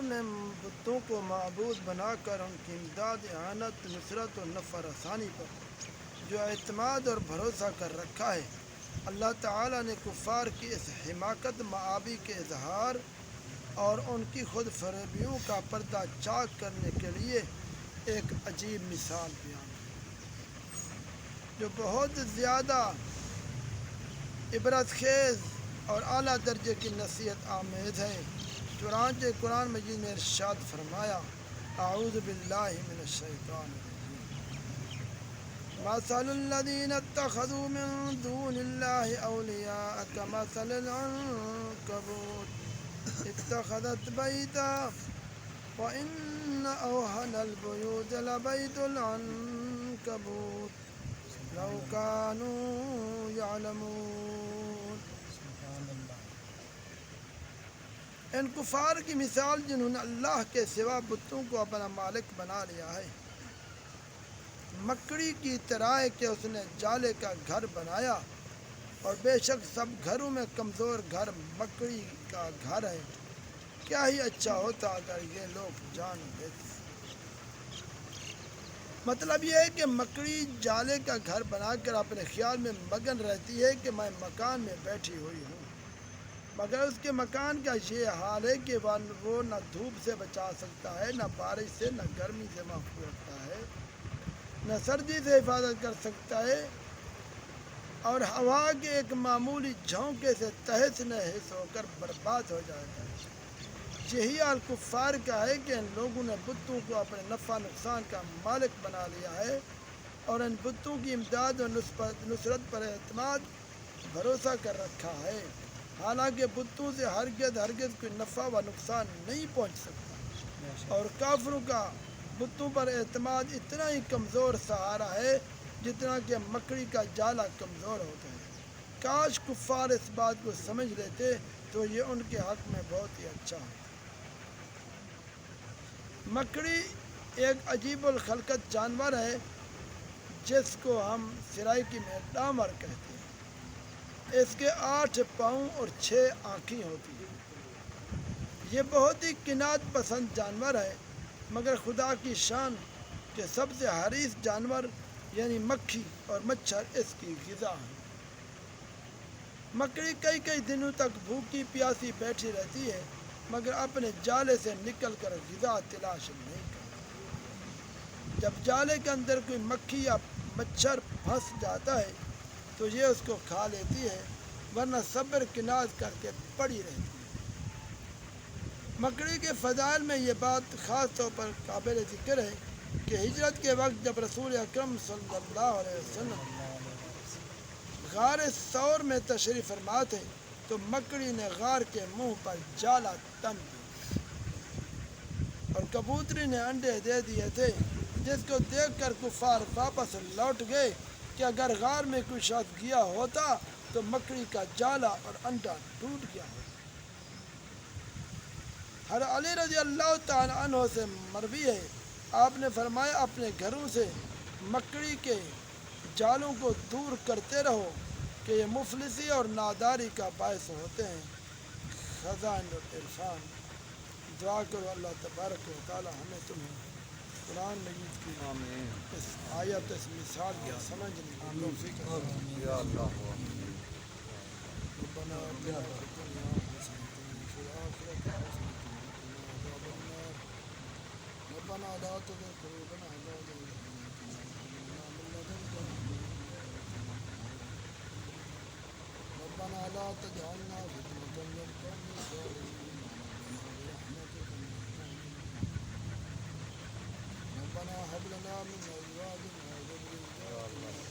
نے بتوں کو معبود بنا کر ان کی امداد، اعانت، نصرت اور نفع رسانی پر جو اعتماد اور بھروسہ کر رکھا ہے، اللہ تعالیٰ نے کفار کی اس حماقت معابی کے اظہار اور ان کی خود فریبیوں کا پردہ چاک کرنے کے لیے ایک عجیب مثال بیان کی جو بہت زیادہ عبرت خیز اور اعلیٰ درجے کی نصیحت آمیز ہے۔ چنانچہ قرآن مجید میں ارشاد فرمایا، اعوذ باللہ من الشیطان الرجیم، مثل الذین اتخذوا من دون اللہ اولیاء کمثل العنکبوت اتخذت بیتا وَإِنَّ أَوْهَنَ الْبُيُوتِ لَبَيْتُ الْعَنكَبُوتِ لَوْ كَانُوا يَعْلَمُونَ۔ ان کفار کی مثال جنہوں نے اللہ کے سوا بتوں کو اپنا مالک بنا لیا ہے، مکڑی کی طرح ہے کہ اس نے جالے کا گھر بنایا، اور بے شک سب گھروں میں کمزور گھر مکڑی کا گھر ہے۔ کیا ہی اچھا ہوتا اگر یہ لوگ جان لیتے۔ مطلب یہ ہے کہ مکڑی جالے کا گھر بنا کر اپنے خیال میں مگن رہتی ہے کہ میں مکان میں بیٹھی ہوئی ہوں، مگر اس کے مکان کا یہ حال ہے کہ وہ نہ دھوپ سے بچا سکتا ہے، نہ بارش سے، نہ گرمی سے محفوظ رکھتا ہے، نہ سردی سے حفاظت کر سکتا ہے، اور ہوا کے ایک معمولی جھونکے سے تہس نہس ہو کر برباد ہو جاتا ہے۔ یہی حال کفار کا ہے کہ ان لوگوں نے بتوں کو اپنے نفع نقصان کا مالک بنا لیا ہے، اور ان بتوں کی امداد اور نصرت پر اعتماد بھروسہ کر رکھا ہے، حالانکہ بتوں سے ہرگز کوئی نفع و نقصان نہیں پہنچ سکتا، اور کافروں کا بتوں پر اعتماد اتنا ہی کمزور سہارا ہے جتنا کہ مکڑی کا جالا کمزور ہوتا ہے۔ کاش کفار اس بات کو سمجھ لیتے تو یہ ان کے حق میں بہت ہی اچھا ہے۔ مکڑی ایک عجیب الخلقت جانور ہے جس کو ہم سرائکی میں ڈامر کہتے ہیں۔ اس کے 8 پاؤں اور 6 آنکھیں ہوتی ہیں۔ یہ بہت ہی قناعت پسند جانور ہے، مگر خدا کی شان کہ سب سے حریص جانور یعنی مکھی اور مچھر اس کی غذا ہیں۔ مکڑی کئی دنوں تک بھوکی پیاسی بیٹھی رہتی ہے، مگر اپنے جالے سے نکل کر غذا تلاش نہیں کرتی۔ جب جالے کے اندر کوئی مکھی یا مچھر پھنس جاتا ہے تو یہ اس کو کھا لیتی ہے، ورنہ صبر قناعت کر کے پڑی رہتی ہے۔ مکڑی کے فضائل میں یہ بات خاص طور پر قابل ذکر ہے کہ ہجرت کے وقت جب رسول اکرم صلی اللہ علیہ وسلم غار ثور میں تشریف فرما تھے تو مکڑی نے غار کے منہ پر جالا تن دیا اور کبوتری نے انڈے دے دیے تھے، جس کو دیکھ کر کفار واپس لوٹ گئے کہ اگر غار میں کوئی شخص گیا ہوتا تو مکڑی کا جالا اور انڈا ٹوٹ گیا ہوتا۔ حضرت علی رضی اللہ تعالی عنہ سے مروی ہے، آپ نے فرمایا اپنے گھروں سے مکڑی کے جالوں کو دور کرتے رہو کہ یہ مفلسی اور ناداری کا باعث ہوتے ہیں۔ خزائن العرفان۔ دعا کرو اللہ تبارک و تعالی ہمیں تمہیں قرآن مجید کی اس آیت اس مثال کی سمجھنے کی توفیق عطا یا اللہ۔ ربنا آتنا فی الدنیا حسنۃ وفی الآخرۃ حسنۃ وقنا عذاب النار ربنا لا تزغ قلوبنا بعد إذ هديتنا وهب لنا من لدنك رحمة ربنا لا تجعلنا فتنة للقوم الظالمين برحمتك ربنا هب لنا من أزواجنا وذرياتنا